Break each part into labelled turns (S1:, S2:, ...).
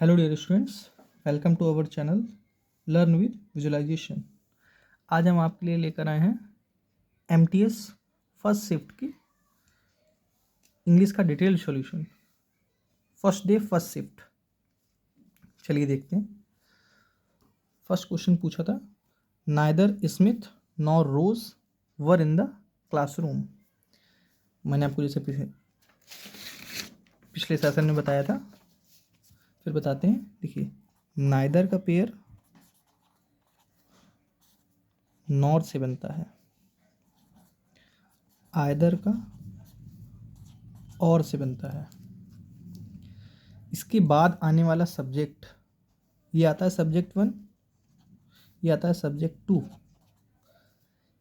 S1: Hello dear students, welcome to our channel learn with visualisation. आज हम आपके लिए लेकर आए हैं एमटीएस फर्स्ट शिफ्ट की इंग्लिश का detailed solution. First day first shift, चलिए देखते हैं। फर्स्ट क्वेश्चन पूछा था, neither Smith nor Rose were in the classroom. मैंने आपको जैसे पिछले सेशन में बताया था, फिर बताते हैं। देखिए, नाइदर का पेयर नॉर से बनता है, आइदर का और से बनता है। इसके बाद आने वाला सब्जेक्ट, ये आता है सब्जेक्ट 1, ये आता है सब्जेक्ट 2।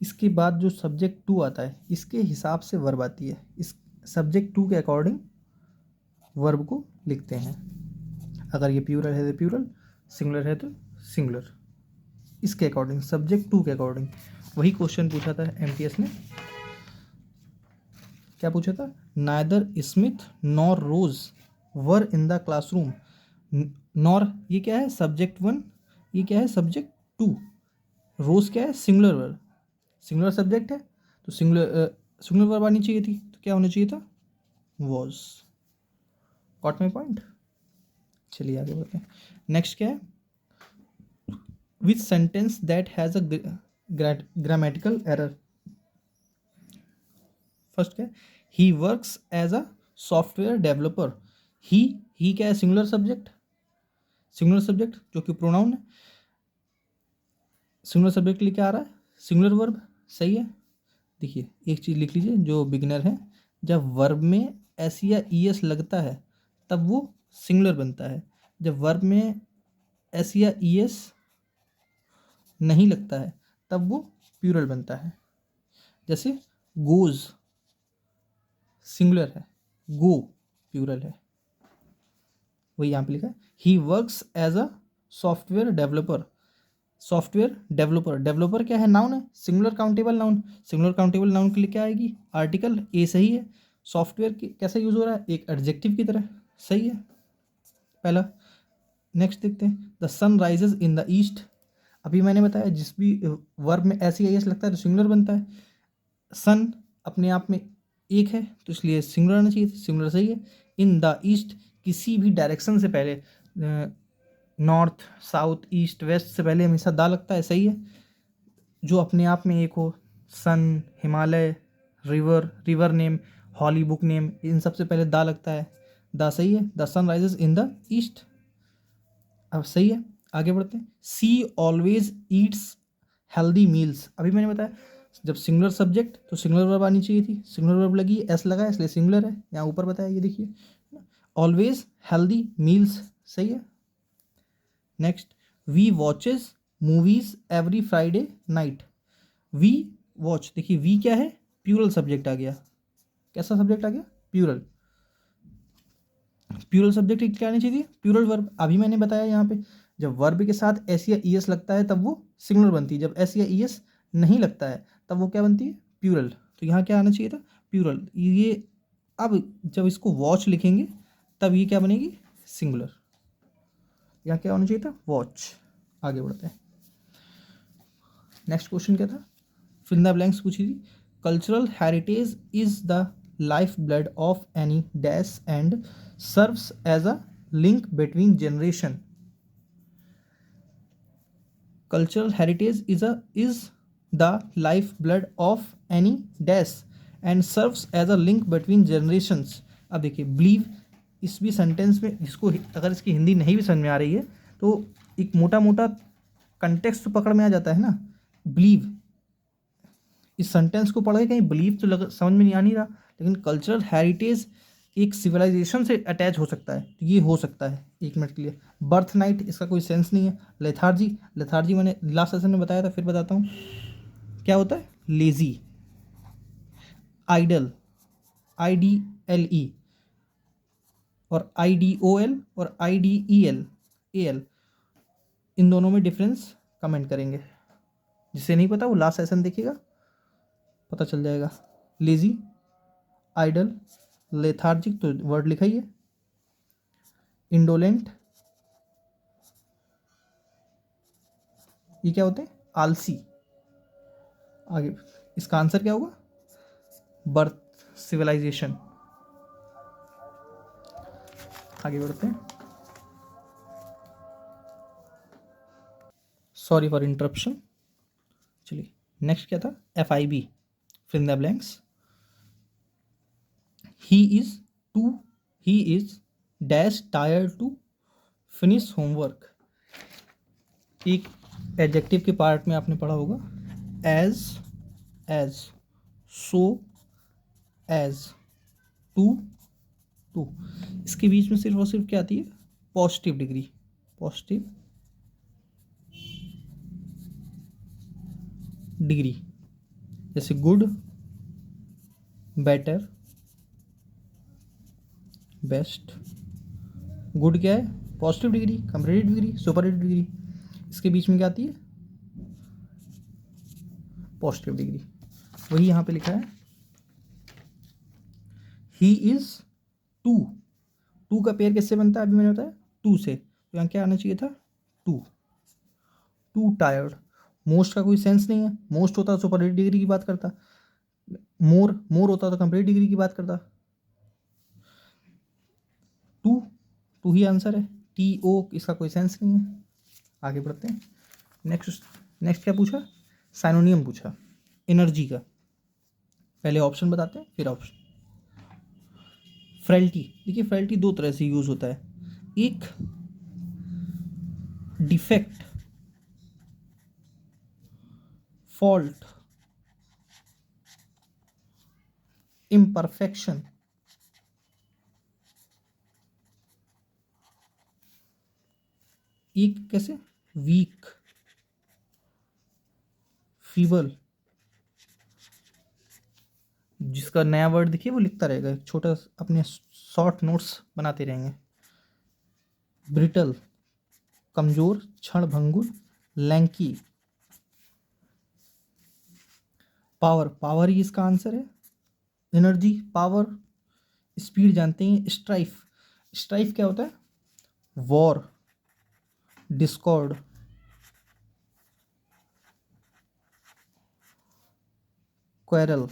S1: इसके बाद जो सब्जेक्ट 2 आता है, इसके हिसाब से वर्ब आती है। इस सब्जेक्ट 2 के अकॉर्डिंग वर्ब को लिखते हैं। अगर ये प्लूरल है तो प्लूरल, सिंगुलर है तो सिंगुलर, इसके अकॉर्डिंग, सब्जेक्ट 2 के अकॉर्डिंग। वही क्वेश्चन पूछा था एमटीएस ने। क्या पूछा था? Neither Smith nor Rose were in the classroom. Nor ये क्या है? सब्जेक्ट 1। ये क्या है? सब्जेक्ट 2। रोज क्या है? सिंगुलर वर्ब, सिंगुलर सब्जेक्ट है तो सिंगुलर वर्ब आनी चाहिए थी, तो क्या होना चाहिए था? वॉज। Got my point. चलिए आगे बढ़ते हैं। नेक्स्ट क्या है? Which sentence that has a grammatical error. First क्या है? He works as a software developer. He क्या है? सिंगुलर सब्जेक्ट, सिंगुलर सब्जेक्ट जो कि प्रोनाउन है। सिंगुलर सब्जेक्ट लिखे आ रहा है, सिंगुलर वर्ब, सही है। देखिए, एक चीज़ लिख लीजिए, जो बिगिनर है, जब वर्ब में एस या ई एस लगता है तब वो सिंगुलर बनता है। जब वर्ब में एस या ई एस नहीं लगता है तब वो प्लूरल बनता है। जैसे गोज सिंगुलर है, गो प्लूरल है। वही यहाँ पे लिखा है, he works as a software developer. Software developer, developer क्या है? नाउन है, singular countable noun. Singular countable noun के लिए क्या आएगी? आर्टिकल। ए सही है। सॉफ्टवेयर कैसा यूज हो रहा है? एक एडजेक्टिव की तरह, सही है पहला। नेक्स्ट देखते हैं, the sun rises in the east. अभी मैंने बताया, जिस भी वर्ब में ऐसी आई एस लगता है तो सिंगुलर बनता है। सन अपने आप में एक है तो इसलिए सिंगुलर आना चाहिए, सिंगुलर सही है। इन द ईस्ट, किसी भी डायरेक्शन से पहले, नॉर्थ साउथ ईस्ट वेस्ट से पहले हमेशा दा लगता है, सही है। जो अपने आप में एक हो, sun, Himalaya, river, river name, holy book name, इन सब से पहले दा लगता है, दा सही है। The sun rises in the east, अब सही है। आगे बढ़ते हैं, she always eats healthy meals. अभी मैंने बताया, जब सिंगुलर सब्जेक्ट तो सिंगुलर वर्ब आनी चाहिए थी, सिंगुलर वर्ब लगी, एस लगा है इसलिए सिंगुलर है। यहाँ ऊपर बताया, ये देखिए, ऑलवेज हेल्दी मील्स, सही है। Next, we watches movies every Friday night. We watch, देखिए वी क्या है? प्लूरल सब्जेक्ट आ गया। कैसा सब्जेक्ट आ गया? प्लूरल। प्लूरल सब्जेक्ट क्या आनी चाहिए? Plural verb. अभी मैंने बताया यहाँ पे, जब वर्ब के साथ एस या ई एस लगता है तब वो सिंगुलर बनती है, जब एस या ई एस नहीं लगता है तब वो क्या बनती है? प्लूरल। तो यहाँ क्या आना चाहिए था? प्लूरल। ये अब जब इसको वॉच लिखेंगे तब ये क्या बनेगी? सिंगुलर। यहाँ क्या होना चाहिए था? वॉच। आगे बढ़ते हैं। नेक्स्ट क्वेश्चन क्या था? फिल द ब्लैंक्स पूछी थी। Cultural heritage is the lifeblood of any dash and serves as a link between generation. Cultural heritage is the lifeblood of any dash and serves as a link between generations. अब देखिए, believe, इस भी sentence में, जिसको अगर इसकी हिंदी नहीं भी समझ में आ रही है तो एक मोटा मोटा कंटेक्स्ट तो पकड़ में आ जाता है ना। बिलीव, इस सेंटेंस को पढ़ के कहीं बिलीव तो समझ में नहीं आ नहीं रहा, लेकिन कल्चरल हेरिटेज एक सिविलाइजेशन से अटैच हो सकता है, तो ये हो सकता है। एक मिनट के लिए, बर्थ नाइट, इसका कोई सेंस नहीं है। लेथार्जी, लेथार्जी मैंने लास्ट सेशन में बताया था, फिर बताता हूँ क्या होता है। Lazy, idle, I D L E, और आई डी ओ एल और I D E L, A L, इन दोनों में डिफरेंस कमेंट करेंगे। जिसे नहीं पता वो लास्ट सेशन देखिएगा, पता चल जाएगा। लेजी, आइडल, लेथार्जिक तो वर्ड लिखा ही है, इंडोलेंट, ये क्या होते हैं? आलसी। आगे इसका आंसर क्या होगा? Birth, civilisation. आगे बढ़ते हैं। Sorry for interruption. चलिए नेक्स्ट क्या था? FIB, fill in the blanks. He is too he is dash tired to finish homework. एक एडजेक्टिव के पार्ट में आपने पढ़ा होगा एज, सो, एज, टू। इसके बीच में सिर्फ और सिर्फ क्या आती है? Positive degree. पॉजिटिव डिग्री, जैसे गुड, बेटर, बेस्ट। गुड क्या है? Positive degree, comparative degree, superlative degree. इसके बीच में क्या आती है? Positive degree. वही यहाँ पे लिखा है ही इज टू। टू का पेयर किससे बनता है? अभी मैंने बताया टू से, तो यहाँ क्या आना चाहिए था? To tired. मोस्ट का कोई सेंस नहीं है। मोस्ट होता तो सुपरलेटिव डिग्री की बात करता, मोर होता तो कंपैरेटिव डिग्री की बात करता। टू ही आंसर है। TO इसका कोई सेंस नहीं है। आगे बढ़ते हैं। नेक्स्ट क्या पूछा? साइनोनियम पूछा एनर्जी का। पहले ऑप्शन बताते हैं फिर ऑप्शन। फ्रैलिटी, देखिए फ्रैलिटी दो तरह से यूज होता है। एक डिफेक्ट, फॉल्ट, इम्परफेक्शन। एक कैसे? Weak, feeble. जिसका नया वर्ड देखिए वो लिखता रहेगा, एक छोटा अपने शॉर्ट नोट्स बनाते रहेंगे। ब्रिटल, कमजोर, क्षणभंगुर, लैंकी। पावर ही इसका आंसर है। एनर्जी, पावर, स्पीड जानते हैं। स्ट्राइफ क्या होता है? War, Discord, quarrel.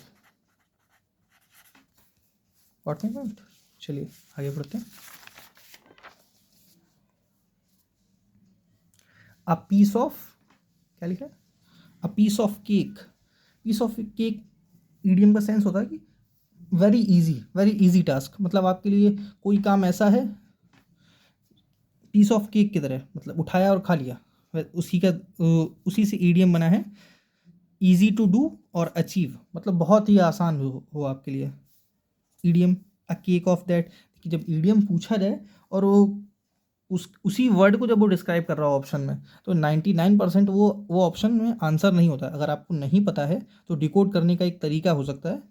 S1: पॉइंट। चलिए आगे बढ़ते हैं। अ पीस ऑफ, क्या लिखा है? A piece of cake. Piece of cake idiom का सेंस होता है कि वेरी इजी टास्क। मतलब आपके लिए कोई काम ऐसा है पीस ऑफ केक की तरह, मतलब उठाया और खा लिया। उसी से ईडियम बना है। इजी टू डू और अचीव, मतलब बहुत ही आसान हो आपके लिए। Idiom a cake of that, कि जब ईडियम पूछा जाए और वो उसी वर्ड को जब वो डिस्क्राइब कर रहा हो ऑप्शन में, तो 99% वो ऑप्शन में आंसर नहीं होता है। अगर आपको नहीं पता है तो डिकोड करने का एक तरीका हो सकता है।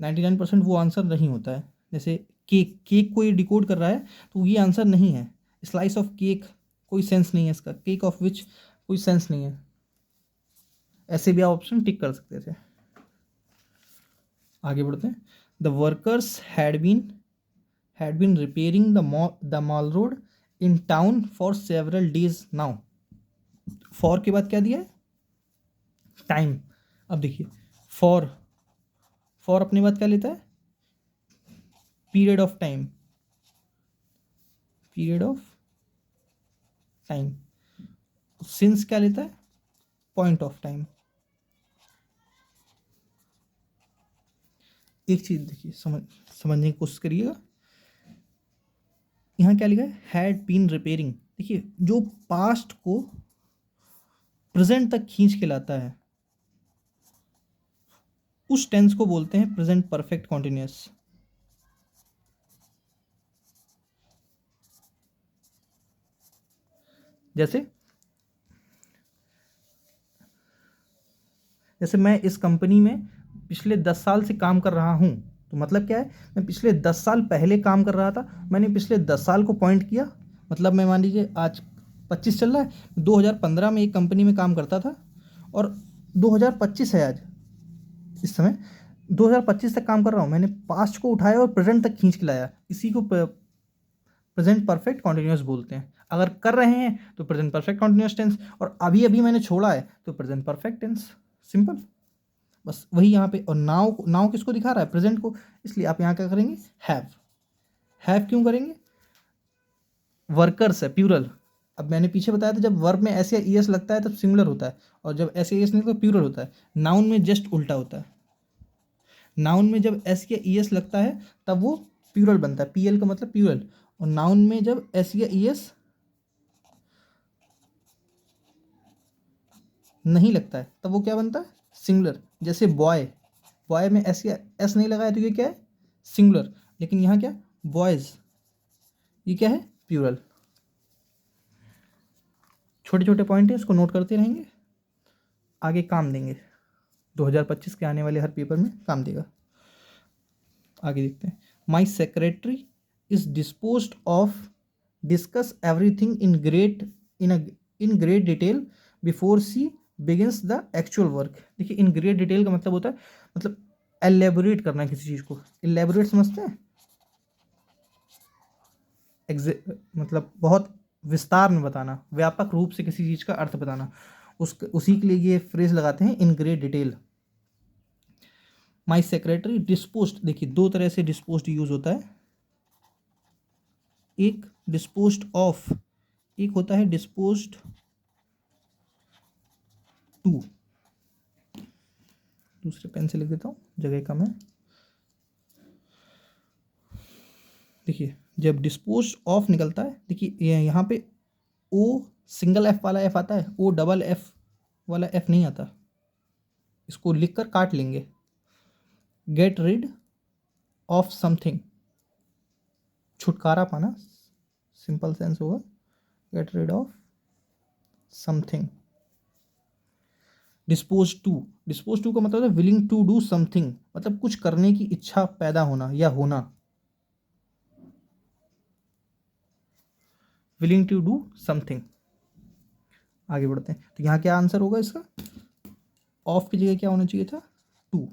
S1: 99% वो आंसर नहीं होता है। जैसे केक को ये डिकोड कर रहा है तो ये आंसर नहीं है। स्लाइस ऑफ केक कोई सेंस नहीं है इसका। केक ऑफ विच कोई सेंस नहीं है। ऐसे भी आप ऑप्शन टिक कर सकते थे। आगे बढ़ते हैं। The workers had been repairing the mall road in town for several days now. For के बाद क्या दिया है? टाइम। अब देखिए फॉर अपने बाद क्या लेता है? Period of time. सिंस क्या लेता है? Point of time. एक चीज देखिए, समझने की कोशिश करिएगा। यहाँ क्या लिखा है? Had been repairing. देखिए जो पास्ट को प्रेजेंट तक खींच के लाता है उस टेंस को बोलते हैं प्रेजेंट परफेक्ट कॉन्टिन्यूअस। जैसे मैं इस कंपनी में पिछले 10 साल से काम कर रहा हूँ, तो मतलब क्या है? मैं पिछले 10 साल पहले काम कर रहा था, मैंने पिछले 10 साल को पॉइंट किया। मतलब मैं मान लीजिए आज 25 चल रहा है, 2015 में एक कंपनी में काम करता था और 2025 है आज, इस समय 2025 तक काम कर रहा हूँ। मैंने पास्ट को उठाया और प्रेजेंट तक खींच के लाया। इसी को प्रेजेंट परफेक्ट कॉन्टिन्यूस बोलते हैं। अगर कर रहे हैं तो प्रेजेंट परफेक्ट कॉन्टिन्यूस टेंस, और अभी अभी मैंने छोड़ा है तो प्रेजेंट परफेक्ट टेंस। सिंपल, बस वही यहाँ पे। और नाउ, नाउ किसको दिखा रहा है? प्रेजेंट को, इसलिए आप यहाँ क्या करेंगे? हैव। हैव क्यों करेंगे? वर्कर्स है, प्यूरल। अब मैंने पीछे बताया था, जब वर्ब में एस या ईएस लगता है तब सिंगुलर होता है, और जब एस या ईएस नहीं तो प्यूरल होता है। नाउन में जस्ट उल्टा होता है। नाउन में जब एस या ईएस लगता है तब वो प्यूरल बनता है, पीएल का मतलब प्यूरल। और नाउन में जब एस या ईएस नहीं लगता है तब वो क्या बनता है? सिंगुलर। जैसे बॉय, बॉय में एस या एस नहीं लगा है तो ये क्या है? सिंगुलर। लेकिन यहाँ क्या? बॉयज, ये क्या है? प्यूरल। छोटे छोटे पॉइंट है, इसको नोट करते रहेंगे, आगे काम देंगे। 2025 के आने वाले हर पेपर में काम देगा। आगे देखते हैं। My secretary is disposed of discuss everything in great detail before she begins the actual work. देखिए, इन ग्रेट डिटेल का मतलब होता है, मतलब एलेबोरेट करना है किसी चीज़ को। एलेबोरेट समझते हैं? मतलब बहुत विस्तार में बताना, व्यापक रूप से किसी चीज़ का अर्थ बताना, उसी के लिए ये फ्रेज लगाते हैं, इन ग्रेट डिटेल। माई सेक्रेटरी डिस्पोज्ड, देखिए दो तरह से डिस्पोज्ड यूज होता है। एक डिस्पोज्ड ऑफ, एक होता है डिस्पोज्ड टू। दूसरे पेन से लिख देता हूँ, जगह कम है। देखिए, जब डिस्पोज्ड ऑफ निकलता है, देखिए यहाँ पे ओ सिंगल एफ वाला एफ आता है, ओ डबल एफ वाला एफ नहीं आता। इसको लिखकर काट लेंगे। गेट रिड ऑफ समथिंग, छुटकारा पाना, सिंपल सेंस होगा get rid of something. Dispose to, dispose to का मतलब है विलिंग टू डू समथिंग, मतलब कुछ करने की इच्छा पैदा होना या होना। Willing to do something. आगे बढ़ते हैं, तो यहाँ क्या आंसर होगा इसका? ऑफ की जगह क्या होना चाहिए था? टू।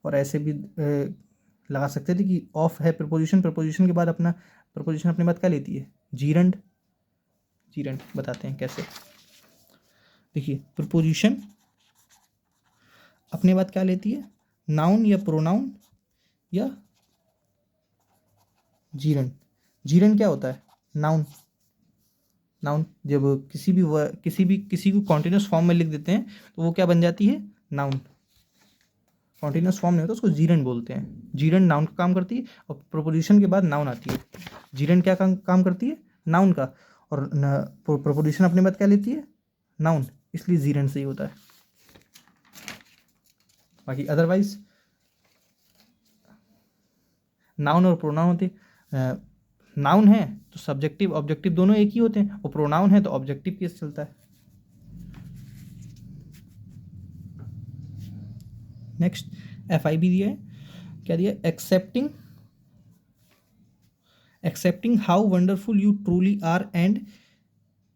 S1: और ऐसे भी लगा सकते थे कि ऑफ है प्रपोजिशन, प्रपोजिशन के बाद अपना प्रपोजिशन अपने बाद क्या लेती है? जीरंड। जीरंड बताते हैं कैसे। देखिए, प्रपोजिशन अपने बाद क्या लेती है? नाउन या प्रोनाउन या जीरंड। जीरंड क्या होता है? नाउन। नाउन जब किसी को कॉन्टिन्यूस फॉर्म में लिख देते हैं तो वो क्या बन जाती है? नाउन। कॉन्टिन्यूस फॉर्म नहीं होता, उसको जीरंड बोलते हैं। जीरंड नाउन का काम करती है, और प्रपोजिशन के बाद नाउन आती है। जीरंड क्या काम करती है? नाउन का। और प्रपोजिशन अपने बाद क्या लेती है? नाउन, इसलिए जीरंड सही होता है। बाकी अदरवाइज नाउन और प्रोनाउन होते, नाउन है तो सब्जेक्टिव ऑब्जेक्टिव दोनों एक ही होते हैं, और प्रोनाउन है तो ऑब्जेक्टिव केस चलता है। नेक्स्ट FI भी दिया है, क्या दिया? Accepting how wonderful you truly are and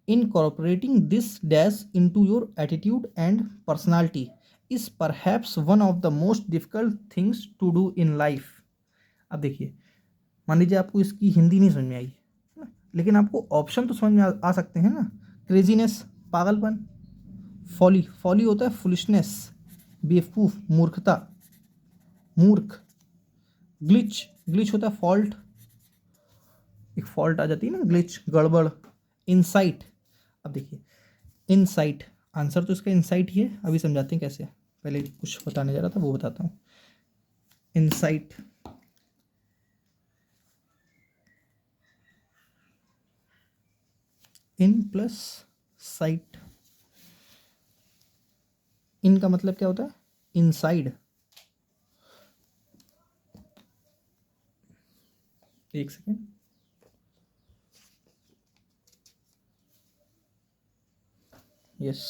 S1: incorporating this dash into your attitude and personality is perhaps one of the most difficult things to do in life। अब देखिए, मान लीजिए आपको इसकी हिंदी नहीं समझ में आई, लेकिन आपको ऑप्शन तो समझ में आ सकते हैं ना। क्रेजीनेस, पागलपन। फॉली, फॉली होता है फुलिशनेस, बेवकूफ, मूर्खता, मूर्ख। ग्लिच, ग्लिच होता है फॉल्ट, एक फॉल्ट आ जाती है ना, ग्लिच, गड़बड़। इनसाइट, अब देखिए इनसाइट, आंसर तो इसका इनसाइट ही है। अभी समझाते हैं कैसे। पहले कुछ बताने जा रहा था वो बताता हूँ। Insight, in plus site. इन का मतलब क्या होता है? इनसाइड। एक सेकेंड, यस।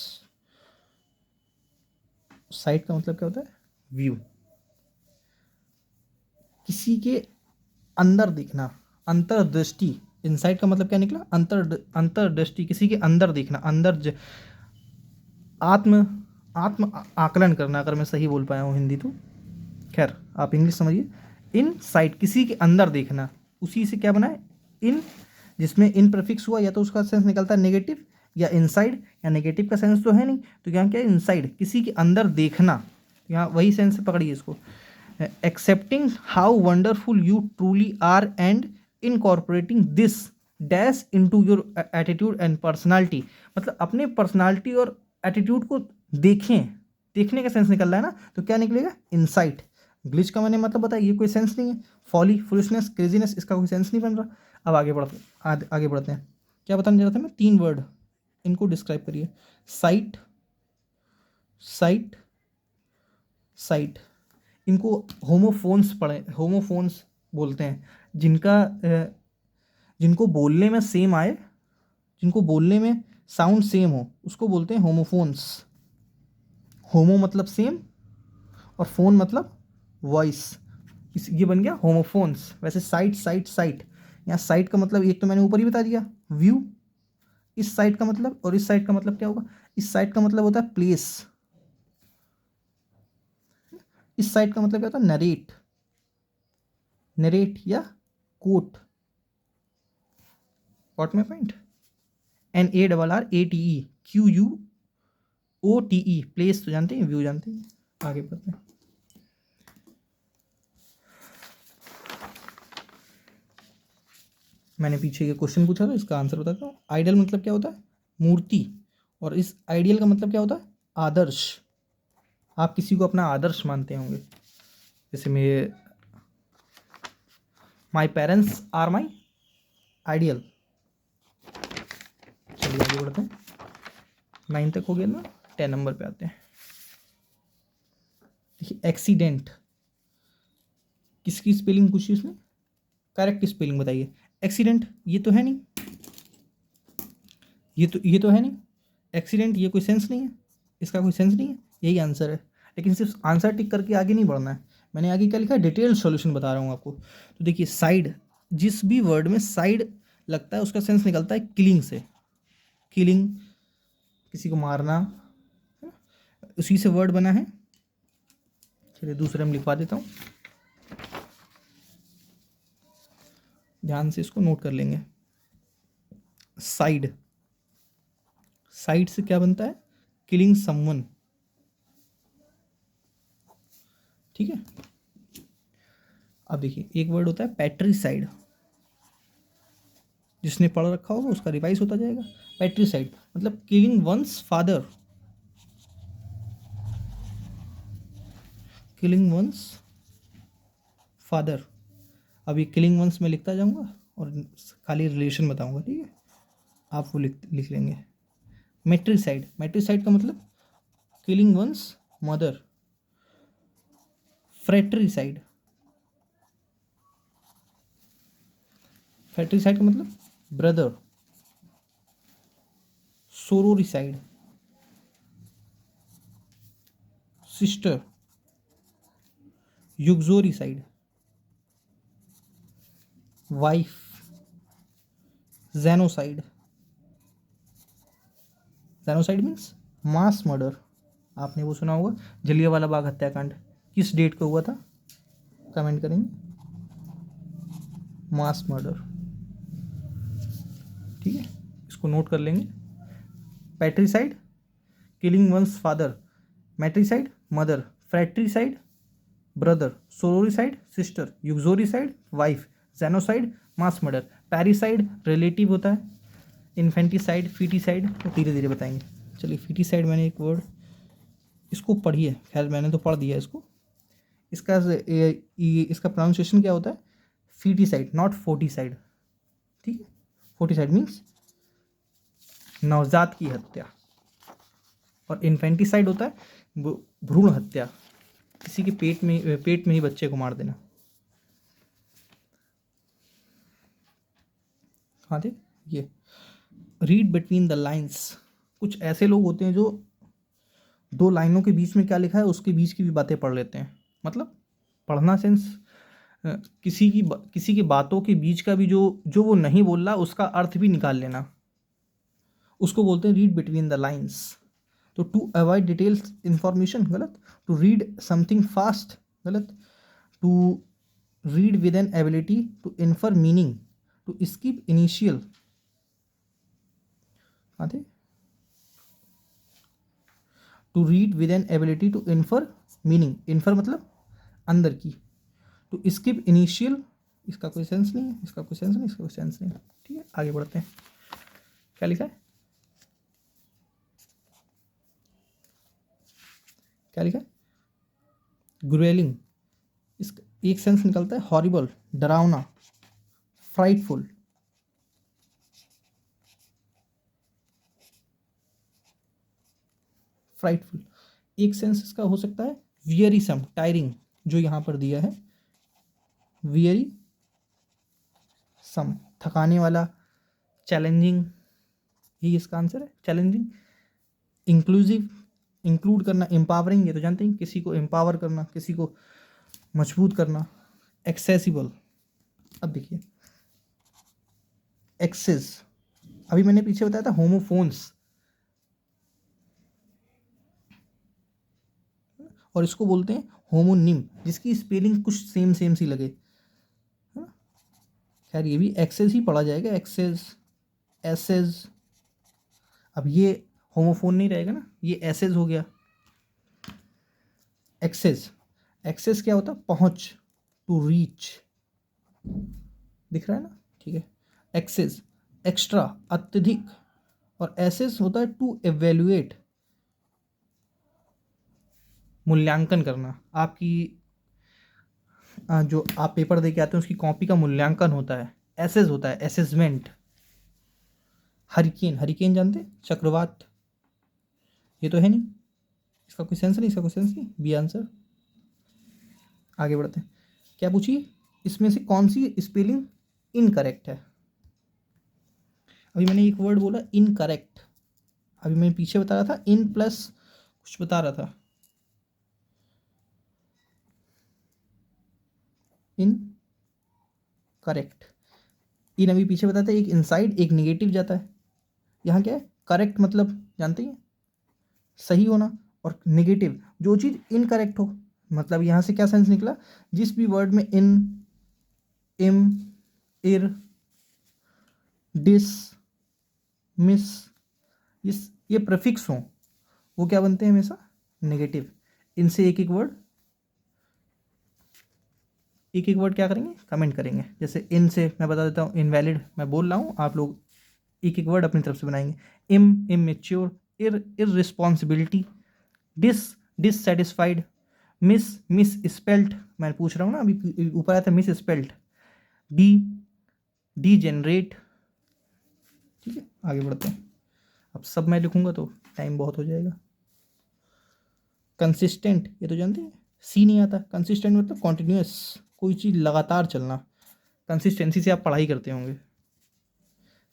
S1: साइट का मतलब क्या होता है? व्यू, किसी के अंदर देखना, अंतर्दृष्टि। इनसाइट का मतलब क्या निकला? अंतर्दृष्टि, किसी के अंदर देखना, आत्म आकलन करना, अगर मैं सही बोल पाया हूँ हिंदी तो। खैर, आप इंग्लिश समझिए। इन साइट, किसी के अंदर देखना, उसी से क्या बना है, इन, जिसमें इन प्रीफिक्स हुआ या तो उसका सेंस निकलता है नेगेटिव या इनसाइड, या नेगेटिव का सेंस तो है नहीं, तो यहाँ क्या है, इनसाइड, किसी के अंदर देखना, यहाँ वही सेंस से पकड़िए इसको। Accepting how wonderful you truly are and incorporating this dash into your attitude and personality, मतलब अपने पर्सनालिटी और एटीट्यूड को देखें, देखने का सेंस निकल रहा है ना, तो क्या निकलेगा, इनसाइट। ग्लिच का मैंने मतलब बताया, ये कोई सेंस नहीं है। फॉली, फुलिशनेस, क्रेजीनेस, इसका कोई सेंस नहीं बन रहा। अब आगे बढ़ते हैं। क्या बताने जा रहा था मैं, 3 वर्ड, इनको डिस्क्राइब करिए। साइट, साइट, साइट, इनको होमोफोन्स होमोफोन्स बोलते हैं, जिनको बोलने में सेम आए, जिनको बोलने में साउंड सेम हो, उसको बोलते हैं होमोफोन्स। होमो मतलब सेम और फोन मतलब वॉइस, इस ये बन गया होमोफोन्स। वैसे साइट, साइट, साइट, यहाँ साइट का मतलब एक तो मैंने ऊपर ही बता दिया, व्यू। इस साइट का मतलब और इस साइट का मतलब क्या होगा, इस साइट का मतलब होता है प्लेस, इस साइट का मतलब क्या होता है, नरेट, नरेट या quote. Got my point. NARRATEQUOTE, place तो जानते हैं, व्यू जानते हैं। आगे बढ़ते हैं। मैंने पीछे ये क्वेश्चन पूछा था, इसका आंसर बताता हूँ। आइडल मतलब क्या होता है, मूर्ति, और इस आइडियल का मतलब क्या होता है, आदर्श। आप किसी को अपना आदर्श मानते होंगे, जैसे my parents are my ideal. चलिए आगे बढ़ते हैं। 9 तक हो गया ना, 10 नंबर पे आते हैं। देखिए, एक्सीडेंट, किसकी स्पेलिंग पूछी उसने, करेक्ट स्पेलिंग बताइए। एक्सीडेंट ये तो है नहीं, ये तो है नहीं एक्सीडेंट, ये कोई सेंस नहीं है, इसका कोई सेंस नहीं है, यही आंसर है। लेकिन सिर्फ आंसर टिक करके आगे नहीं बढ़ना है, मैंने आगे क्या लिखा है, डिटेल सॉल्यूशन बता रहा हूँ आपको। तो देखिए, साइड, जिस भी वर्ड में साइड लगता है उसका सेंस निकलता है किलिंग से, किलिंग, किसी को मारना, है ना? उसी से वर्ड बना है। चलिए दूसरे में लिखवा देता हूँ, ध्यान से इसको नोट कर लेंगे। साइड, साइड से क्या बनता है, किलिंग समवन, ठीक है। अब देखिए, एक वर्ड होता है पैट्रीसाइड, जिसने पढ़ रखा होगा उसका रिवाइज होता जाएगा। पैट्रीसाइड मतलब killing one's father, killing one's father. अब ये किलिंग वंस में लिखता जाऊंगा और खाली रिलेशन बताऊंगा, ठीक है, आप वो लिख लेंगे। मेट्रीसाइड, मेट्रीसाइड का मतलब killing one's mother. Fratricide, fratricide का मतलब brother. Sororicide, sister. Uxoricide, wife. Genocide, genocide means mass murder. आपने वो सुना होगा, जलियांवाला बाग हत्याकांड किस डेट को हुआ था, कमेंट करेंगे। मास मर्डर, ठीक है, इसको नोट कर लेंगे। Patricide, killing one's father. Matricide, mother. Fratricide, brother. Sororicide, sister. Uxoricide, wife. Genocide, mass murder. Parricide relative होता है। इन्फेंटिसाइड, फीटिसाइड, तो धीरे धीरे बताएंगे। चलिए, फीटिसाइड मैंने एक वर्ड, इसको पढ़िए, खैर मैंने तो पढ़ दिया इसको। इसका प्रोनाउंसिएशन क्या होता है, फीटिसाइड, नॉट फोर्टिसाइड, ठीक है। फोर्टिसाइड मीन्स नवजात की हत्या, और इन्फेंटिसाइड होता है भ्रूण हत्या, किसी के पेट में ही बच्चे को मार देना। हाँ थे ये। रीड बिटवीन द लाइन्स, कुछ ऐसे लोग होते हैं जो 2 लाइनों के बीच में क्या लिखा है उसके बीच की भी बातें पढ़ लेते हैं। मतलब पढ़ना सेंस किसी की बातों के बीच का भी जो वो नहीं बोल रहा उसका अर्थ भी निकाल लेना, उसको बोलते हैं रीड बिटवीन द लाइन्स। तो टू अवॉइड डिटेल्स इंफॉर्मेशन, गलत। टू रीड समथिंग फास्ट, गलत। To read with an ability to infer meaning, to skip initial, आते to read with an ability to infer meaning, infer मतलब अंदर की, to skip initial, इसका कोई sense नहीं है, इसका कोई सेंस नहीं, इसका कोई सेंस नहीं। ठीक है, आगे बढ़ते हैं। क्या लिखा है, क्या लिखा है, ग्रुएलिंग, इसका एक सेंस निकलता है हॉरिबल, डरावना, फ्राइटफुल, फ्राइटफुल। एक सेंस इसका हो सकता है वियरीसम, टायरिंग, जो यहाँ पर दिया है वियरी सम, थकाने वाला, चैलेंजिंग, ये इसका आंसर है, चैलेंजिंग। इंक्लूसिव, इंक्लूड करना, एम्पावरिंग, ये तो जानते हैं, किसी को एम्पावर करना, किसी को मजबूत करना। एक्सेसिबल, अब देखिए एक्सेस, अभी मैंने पीछे बताया था होमोफोन्स, और इसको बोलते हैं होमोनिम, जिसकी स्पेलिंग कुछ सेम सेम सी लगे, है ना। खैर ये भी एक्सेस ही पढ़ा जाएगा, एक्सेस, एसेस। अब ये होमोफोन नहीं रहेगा ना, ये एसेस हो गया। एक्सेस, एक्सेस क्या होता है, पहुंच, टू रीच, दिख रहा है ना, ठीक है। एक्सेस, एक्स्ट्रा, अत्यधिक, और एसेस होता है टू एवेल्युएट, मूल्यांकन करना। आपकी जो आप पेपर दे के आते हैं उसकी कॉपी का मूल्यांकन होता है, एसेस होता है, एसेसमेंट। हरिकेन, हरिकेन जानते हैं, चक्रवात, ये तो है नहीं, इसका कोई सेंस नहीं, इसका कोई सेंस नहीं, बी आंसर। आगे बढ़ते हैं। क्या पूछिए, इसमें से कौन सी स्पेलिंग इनकरेक्ट है। अभी मैंने एक वर्ड बोला इनकरेक्ट, अभी मैं पीछे बता रहा था इन प्लस कुछ बता रहा था, इन करेक्ट। इन अभी पीछे बताया था, एक इनसाइड एक निगेटिव जाता है, यहाँ क्या है, करेक्ट मतलब जानते हैं सही होना, और नेगेटिव जो चीज़ इनकरेक्ट हो, मतलब यहाँ से क्या सेंस निकला, जिस भी वर्ड में इन, इम, इर, डिस, मिस, ये प्रीफिक्स हो, वो क्या बनते हैं हमेशा, नेगेटिव। इनसे एक एक वर्ड क्या करेंगे, कमेंट करेंगे। जैसे इन से मैं बता देता हूँ, इनवैलिड मैं बोल रहा हूँ, आप लोग एक एक वर्ड अपनी तरफ से बनाएंगे। इमेच्योर, इररिस्पॉन्सिबिलिटी, डिससेटिस्फाइड, मिस स्पेल्ट, मैं पूछ रहा हूँ ना, अभी ऊपर आया था मिस स्पेल्ट, डीजेनरेट। ठीक है, आगे बढ़ते हैं। अब सब मैं लिखूंगा तो टाइम बहुत हो जाएगा। कंसिस्टेंट, ये तो जानते हैं, सी नहीं आता, कंसिस्टेंट मतलब कॉन्टिन्यूस, कोई चीज़ लगातार चलना, कंसिस्टेंसी से आप पढ़ाई करते होंगे।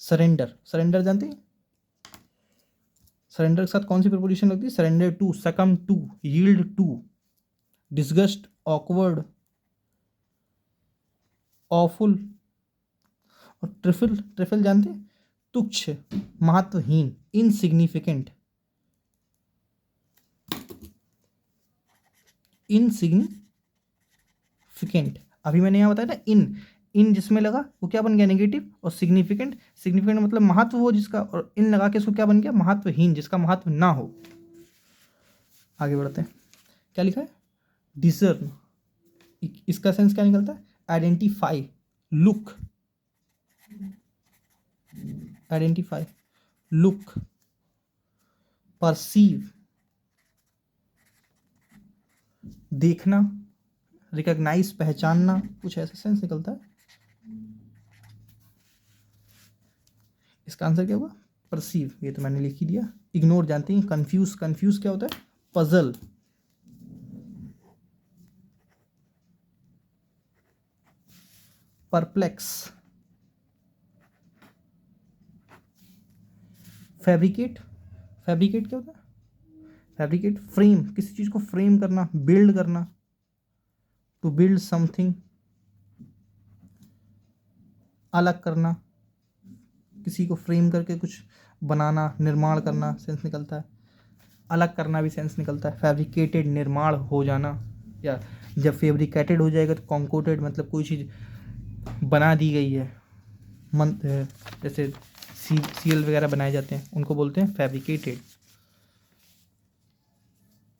S1: सरेंडर, सरेंडर जानते हैं, सरेंडर के साथ कौन सी प्रीपोजिशन लगती है, surrender to, succumb to, yield to, disgust, awkward, awful, और ट्रिफल, ट्रिफल जानते हैं, तुच्छ, महत्वहीन, इनसिग्निफिकेंट, इनसिग्निफिकेंट। अभी मैंने यहाँ बताया ना इन जिसमें लगा वो क्या बन गया, नेगेटिव, और सिग्निफिकेंट, सिग्निफिकेंट मतलब महत्व हो जिसका, और इन लगा के उसको क्या बन गया, महत्वहीन, जिसका महत्व ना हो। आगे बढ़ते हैं। क्या लिखा है, डिसर्न, इसका सेंस क्या निकलता है, identify, look, identify, look, perceive, देखना, रिकॉग्नाइज, पहचानना, कुछ ऐसा सेंस निकलता है। इसका आंसर क्या होगा, परसीव, ये तो मैंने लिख ही दिया। इग्नोर जानते हैं, कंफ्यूज, कंफ्यूज क्या होता है, पजल, परप्लेक्स, फैब्रिकेट, फैब्रिकेट क्या होता है, फैब्रिकेट, फ्रेम, किसी चीज़ को फ्रेम करना, बिल्ड करना, टू बिल्ड समथिंग, अलग करना, किसी को फ्रेम करके कुछ बनाना, निर्माण करना सेंस निकलता है। अलग करना भी सेंस निकलता है, फैब्रिकेटेड, निर्माण हो जाना। या जब फैब्रिकेटेड हो जाएगा तो कॉन्कोटेड, मतलब कोई चीज़ बना दी गई है, जैसे सील वगैरह बनाए जाते हैं उनको बोलते हैं फैब्रिकेटेड।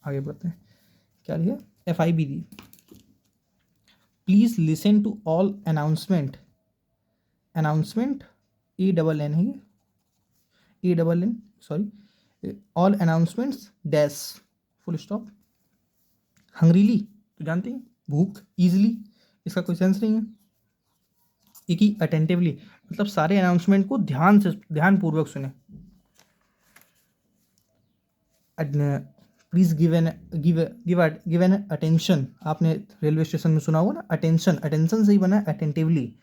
S1: आगे बढ़ते हैं, क्या लिखा, FIB दी, please listen to all announcement, announcement ANN है, ANN sorry, all announcements dash full stop, hungrily तो जानते हैं भूख, ईजिली इसका कोई सेंस नहीं है, एक ही अटेंटिवली मतलब सारे अनाउंसमेंट को ध्यानपूर्वक सुने, प्लीज गिव एन अटेंशन, आपने रेलवे स्टेशन में सुना होगा ना, अटेंशन, अटेंशन से ही बना है अटेंटिवली।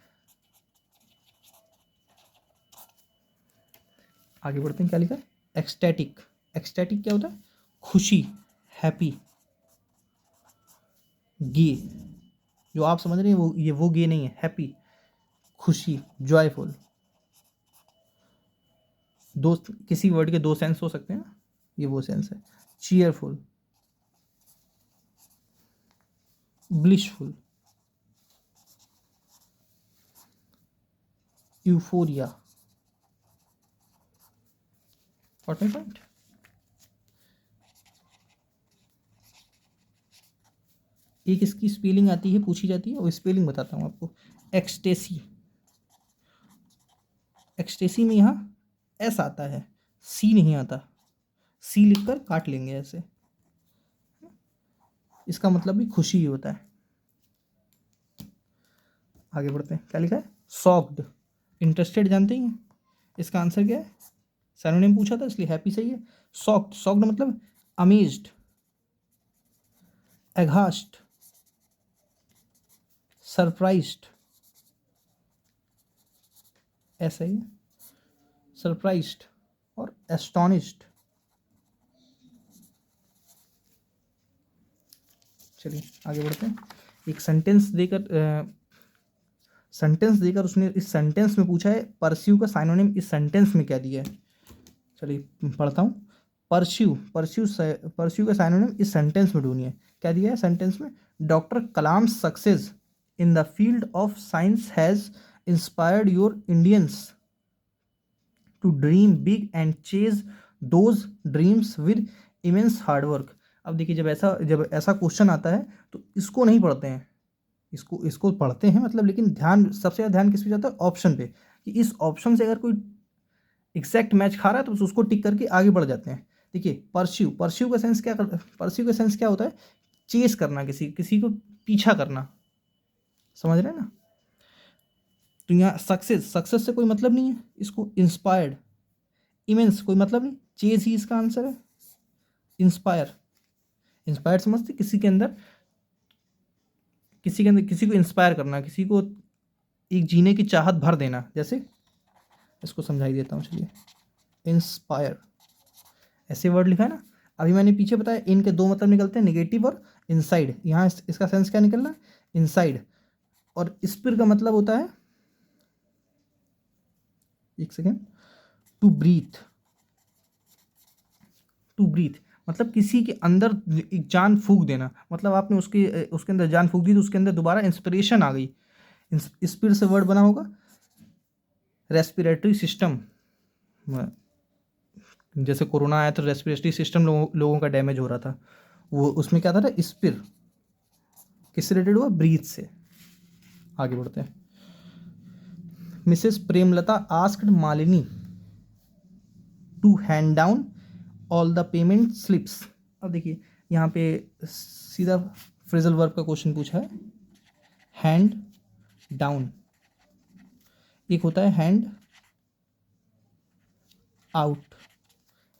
S1: आगे बढ़ते हैं, क्या लिखा है, एक्सटैटिक, एक्सटैटिक क्या होता है, खुशी, हैप्पी, गे, जो आप समझ रहे हैं वो गे नहीं है, हैप्पी, खुशी, जॉयफुल, दो किसी वर्ड के दो सेंस हो सकते हैं ना, ये वो सेंस है, cheerful, blissful, euphoria, what my point. एक इसकी स्पेलिंग आती है, पूछी जाती है, वो स्पेलिंग बताता हूँ आपको, एक्सटेसी, एक्सटेसी में यहाँ एस आता है, सी नहीं आता, सी लिखकर काट लेंगे ऐसे, इसका मतलब भी खुशी ही होता है। आगे बढ़ते हैं, क्या लिखा है, सॉक्ड, इंटरेस्टेड जानते ही हैं, इसका आंसर क्या है, सैनोनिम पूछा था इसलिए हैप्पी सही है, सॉक्ड, सॉक्ड मतलब अमेज्ड, एघास्ट, सरप्राइज्ड, ऐसा ही सरप्राइज्ड और एस्टोनिश्ड। चलिए आगे बढ़ते हैं, एक सेंटेंस देकर उसने इस सेंटेंस में पूछा है परस्यू का साइनोनिम इस सेंटेंस में क्या दिया है। चलिए पढ़ता हूँ, परस्यू का साइनोनिम इस सेंटेंस में ढूंढिए, क्या दिया है सेंटेंस में, doctor Kalam success in the field of science has inspired your Indians to dream big and chase those dreams with immense hard work. अब देखिए जब ऐसा क्वेश्चन आता है तो इसको नहीं पढ़ते हैं, इसको पढ़ते हैं मतलब, लेकिन ध्यान सबसे ज़्यादा ध्यान किस पे जाता है, ऑप्शन पे, कि इस ऑप्शन से अगर कोई एग्जैक्ट मैच खा रहा है तो बस उसको टिक करके आगे बढ़ जाते हैं। देखिए परस्यू का सेंस क्या होता है, चेस करना, किसी को पीछा करना, समझ रहे हैं ना। तो यहाँ सक्सेस से कोई मतलब नहीं है, इसको इंस्पायर्ड, इमेंस कोई मतलब नहीं, चेज ही इसका आंसर है, इंस्पायर समझते, किसी को इंस्पायर करना, किसी को एक जीने की चाहत भर देना, जैसे इसको समझाई देता हूँ, चलिए, इंस्पायर ऐसे वर्ड लिखा है ना, अभी मैंने पीछे बताया इनके दो मतलब निकलते हैं, नेगेटिव और इनसाइड, यहाँ इसका सेंस क्या निकलना, इनसाइड, और स्पिर का मतलब होता है, एक सेकेंड, टू ब्रीथ मतलब किसी के अंदर एक जान फूंक देना, मतलब आपने उसके अंदर जान फूंक दी तो उसके अंदर दोबारा इंस्पिरेशन आ गई, स्पिर से वर्ड बना होगा रेस्पिरेटरी सिस्टम, जैसे कोरोना आया तो रेस्पिरेटरी सिस्टम लोगों का डैमेज हो रहा था, वो उसमें क्या था, स्पिर किससे रिलेटेड हुआ, ब्रीथ से। आगे बढ़ते हैं, Mrs Premlata asked Malini to hand down all the payment slips. अब देखिए यहाँ पे सीधा फ्रेजल वर्ब का क्वेश्चन पूछा है, हैंड डाउन, एक होता है हैंड आउट,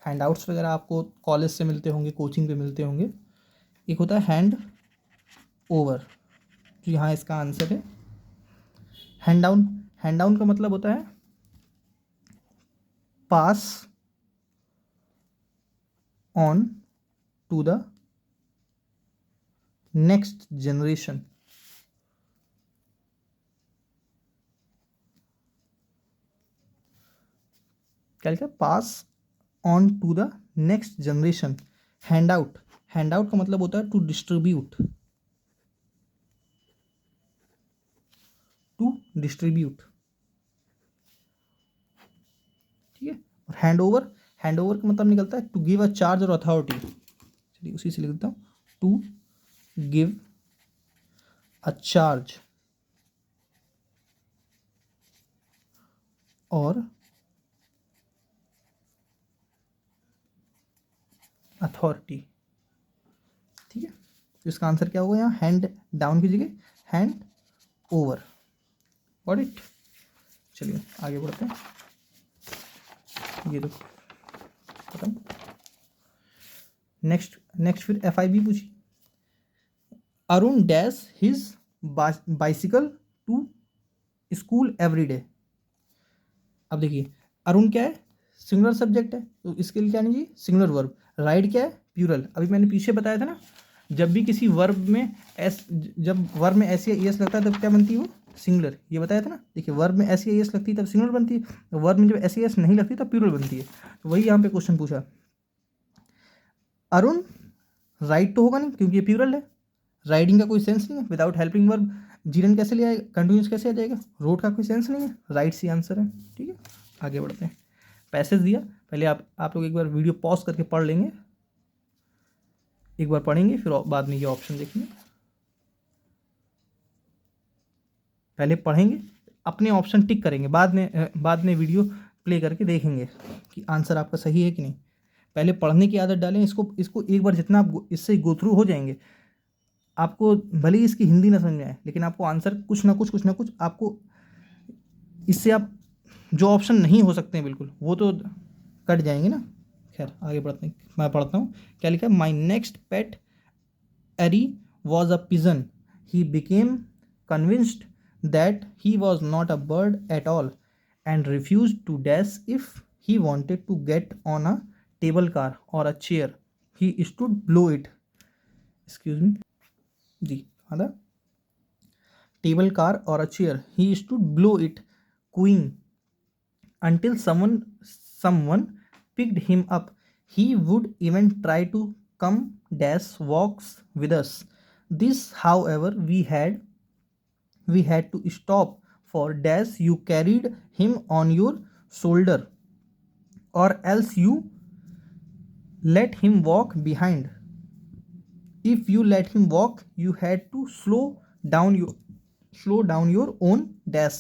S1: हैंड आउट्स वगैरह आपको कॉलेज से मिलते होंगे, कोचिंग पे मिलते होंगे, एक होता है हैंड ओवर, जो यहाँ इसका आंसर है हैंड डाउन का मतलब होता है pass on to the next generation, क्या लिखा है, pass on to the next generation. Hand out का मतलब होता है टू डिस्ट्रीब्यूट, डिस्ट्रीब्यूट, ठीक है। और हैंड ओवर का मतलब निकलता है टू गिव अ चार्ज और अथॉरिटी, चलिए उसी से लिख देता हूँ, टू गिव अ चार्ज और अथॉरिटी, ठीक है। तो इसका आंसर क्या होगा यहाँ, हैंड डाउन की जगह हैंड ओवर, गॉट इट। चलिए आगे बढ़ते हैं, ये देखो खत्म। नेक्स्ट फिर FIB पूछी, Arun dash his bicycle to school every day. अब देखिए अरुण क्या है, सिंगुलर सब्जेक्ट है, तो इसके लिए क्या नहीं चाहिए, सिंगुलर वर्ब। राइड क्या है, प्लूरल। अभी मैंने पीछे बताया था ना, जब भी किसी वर्ब में जब वर्ब में एस या एस लगता है तब क्या बनती है वो, सिंगुलर, ये बताया था ना। देखिए वर्ब में एस या एस लगती है तब सिंगुलर बनती है, वर्ब में जब एस या एस नहीं लगती तब प्लूरल बनती है। तो वही यहाँ पे क्वेश्चन पूछा, अरुण राइड तो होगा नहीं क्योंकि ये प्लूरल है, राइडिंग का कोई सेंस नहीं है, विदाउट हेल्पिंग वर्ब जीरन कैसे ले आएगा, कंटिन्यूस कैसे आ जाएगा, रोड का कोई सेंस नहीं है, राइट सी आंसर है, ठीक है। आगे बढ़ते हैं, पैसेज दिया, पहले आप लोग एक बार वीडियो पॉज करके पढ़ लेंगे, एक बार पढ़ेंगे फिर बाद में ये ऑप्शन देखेंगे, पहले पढ़ेंगे अपने ऑप्शन टिक करेंगे, बाद में वीडियो प्ले करके देखेंगे कि आंसर आपका सही है कि नहीं। पहले पढ़ने की आदत डालें, इसको एक बार जितना आप इससे गो थ्रू हो जाएंगे, आपको भले ही इसकी हिंदी ना समझ में आए लेकिन आपको आंसर कुछ ना कुछ आपको इससे, आप जो ऑप्शन नहीं हो सकते हैं बिल्कुल वो तो कट जाएंगे ना। खैर आगे बढ़ते हैं, मैं पढ़ता हूँ क्या लिखा है, my next pet Airy was a pigeon, he became convinced that he was not a bird at all and refused to dash if he wanted to get on a table car or a chair. He stood below it. Excuse me. जी हाँ, table car or a chair. He stood below it, cooing until someone picked him up. He would even try to come dash walks with us. This, however, we had to stop for dash you carried him on your shoulder or else you let him walk behind. If you let him walk you had to slow down your own dash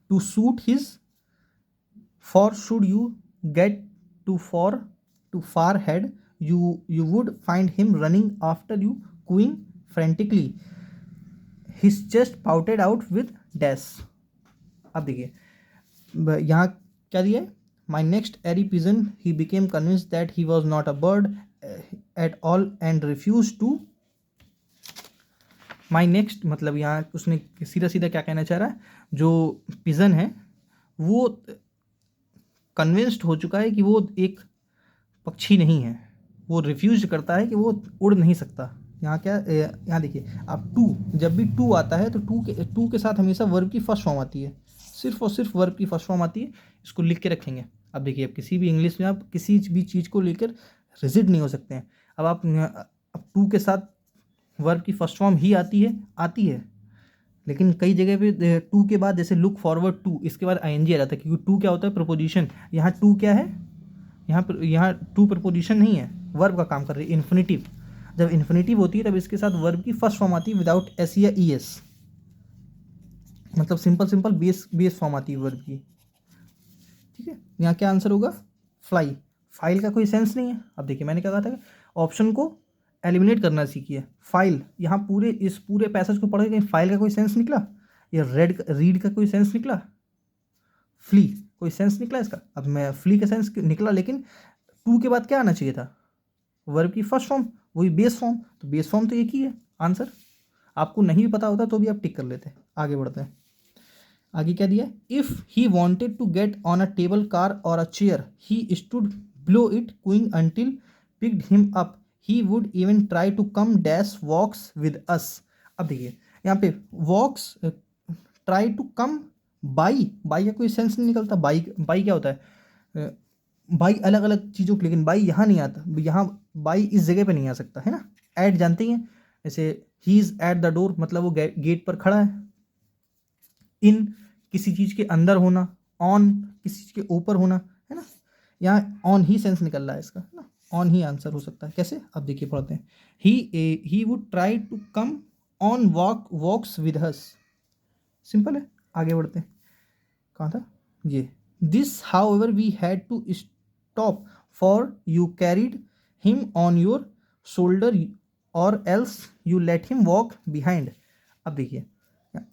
S1: to suit his, for should you get too far ahead you would find him running after you cooing frantically. His chest pouted out with dash. अब देखिए यहाँ क्या दिया है, my next Airy pigeon he became convince that he was not a bird at all and refuse to, my next मतलब यहाँ उसने सीधा सीधा क्या कहना चाह रहा है, जो पिजन है वो कन्विंस्ड हो चुका है कि वो एक पक्षी नहीं है, वो रिफ्यूज करता है कि वो उड़ नहीं सकता। यहाँ क्या, यहाँ देखिए आप जब भी टू आता है तो टू के साथ हमेशा वर्ब की फर्स्ट फॉर्म आती है, सिर्फ और सिर्फ वर्ब की फर्स्ट फॉर्म आती है, इसको लिख के रखेंगे। अब देखिए अब किसी भी इंग्लिश में आप किसी भी चीज़ को लेकर रिजिड नहीं हो सकते हैं। अब टू के साथ वर्ब की फर्स्ट फॉर्म ही आती है, लेकिन कई जगह पे टू के बाद जैसे लुक फॉरवर्ड टू, इसके बाद ING आ जाता है, क्योंकि टू क्या होता है, प्रपोजिशन। यहाँ टू क्या है, यहाँ टू प्रपोजिशन नहीं है, वर्ब का काम कर रही है, इन्फिनिटिव। जब इन्फिनिटिव होती है तब इसके साथ वर्ब की फर्स्ट फॉर्म आती है विदाउट एस या ES, मतलब सिंपल बेस फॉर्म आती है वर्ब की, ठीक है। यहाँ क्या आंसर होगा, फ्लाई। फाइल का कोई सेंस नहीं है। अब देखिए मैंने क्या कहा था, ऑप्शन को एलिमिनेट करना सीखिए। फाइल, यहाँ इस पूरे पैसेज को पढ़ के कहीं फाइल का कोई सेंस निकला, या रीड का कोई सेंस निकला, फ्ली कोई सेंस निकला इसका। अब मैं फ्ली का सेंस निकला, लेकिन टू के बाद क्या आना चाहिए था, वर्ब की फर्स्ट फॉर्म, वही बेस फॉर्म, तो बेस फॉर्म तो एक ही है आंसर। आपको नहीं भी पता होता तो भी आप टिक कर लेते हैं। आगे बढ़ते हैं, आगे क्या दिया, if he wanted to get on a table car और a chair he stood below it squeaking until picked him up, he would even try to come dash walks with us. अब देखिए यहाँ पे walks, try to come, by का कोई sense नहीं निकलता। By क्या होता है, बाई अलग अलग चीज़ों को, लेकिन बाई यहाँ नहीं आता, यहाँ बाई इस जगह पे नहीं आ सकता है ना। ऐड जानते ही हैं, जैसे he is at the door, मतलब वो गेट पर खड़ा है, इन किसी चीज़ के अंदर होना, ऑन किसी चीज़ के ऊपर होना, है ना। यहाँ ऑन ही सेंस निकल रहा है इसका, है ना, ऑन ही आंसर हो सकता है। कैसे, अब देखिए पढ़ते हैं। He would try to come on walks with us. Simple है, आगे बढ़ते हैं। कहाँ था ये, this how we had to stop for you carried him on your shoulder और else you let him walk behind. अब देखिए,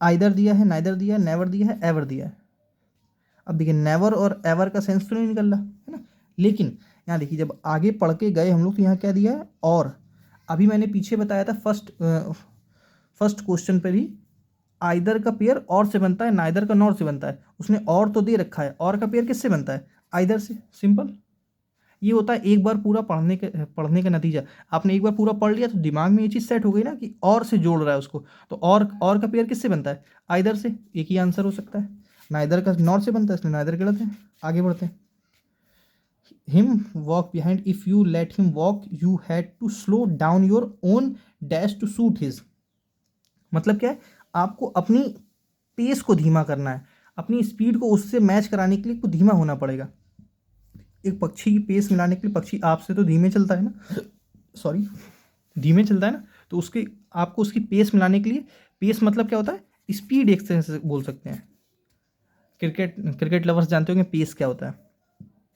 S1: आइदर दिया है, नाइदर दिया है, नेवर दिया है, एवर दिया है। अब देखिए नेवर और एवर का सेंस तो नहीं निकल रहा है ना, लेकिन यहाँ देखिए जब आगे पढ़ के गए हम लोग तो यहाँ क्या दिया है, और। अभी मैंने पीछे बताया था फर्स्ट क्वेश्चन पर ही, आइदर का पेयर और से बनता है, नाइदर का नॉर से बनता है। उसने और तो दे रखा है, और का पेयर किससे बनता है, आइदर से। सिंपल, ये होता है एक बार पूरा पढ़ने का नतीजा। आपने एक बार पूरा पढ़ लिया तो दिमाग में ये चीज़ सेट हो गई ना कि और से जोड़ रहा है उसको, तो और का पेयर किससे बनता है, आइदर से। एक ही आंसर हो सकता है। नाइदर का नॉर से बनता है, इसलिए नाइदर गलत है। आगे बढ़ते हैं। Him walk behind, if you let him walk you had to slow down your own dash to suit his. मतलब क्या है, आपको अपनी पेस को धीमा करना है, अपनी स्पीड को उससे मैच कराने के लिए को धीमा होना पड़ेगा। एक पक्षी की पेस मिलाने के लिए, पक्षी आपसे तो धीमे चलता है ना, सॉरी, धीमे चलता है ना, तो उसके आपको उसकी पेस मिलाने के लिए, पेस मतलब क्या होता है, स्पीड एक तरह से बोल सकते हैं। क्रिकेट लवर्स जानते होंगे पेस क्या होता है।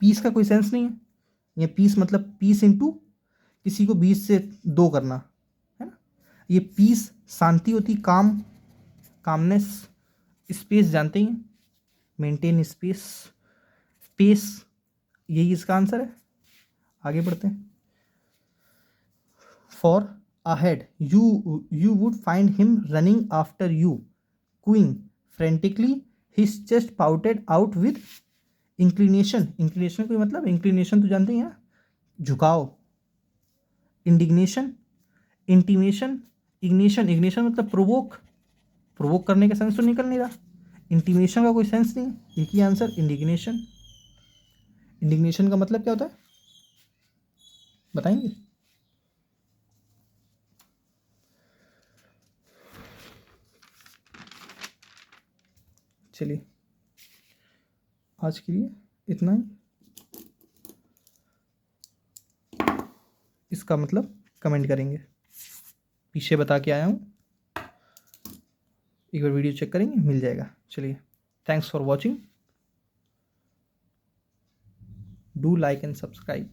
S1: पीस का कोई सेंस नहीं है, ये पीस मतलब पीस इंटू किसी को 20 से 2 करना, है ना। ये पीस शांति होती, कामनेस। स्पेस जानते ही हैं, मेंटेन स्पेस, पेस, यही इसका आंसर है। आगे बढ़ते हैं। For ahead you would find him running after you squeaking frantically, his chest pouted out with inclination. Inclination कोई मतलब, इंक्लिनेशन तो जानते हैं ना, झुकाव। Indignation, intimation, ignition. इग्निशन मतलब प्रोवोक करने का सेंस तो निकल नहीं रहा। इंटीमेशन का कोई सेंस नहीं है, एक ही आंसर, इंडिग्नेशन। इंडिग्नेशन का मतलब क्या होता है, बताएंगे। चलिए, आज के लिए इतना ही। इसका मतलब कमेंट करेंगे। पीछे बता के आया हूँ, एक बार वीडियो चेक करेंगे, मिल जाएगा। चलिए, thanks for watching, do like and subscribe.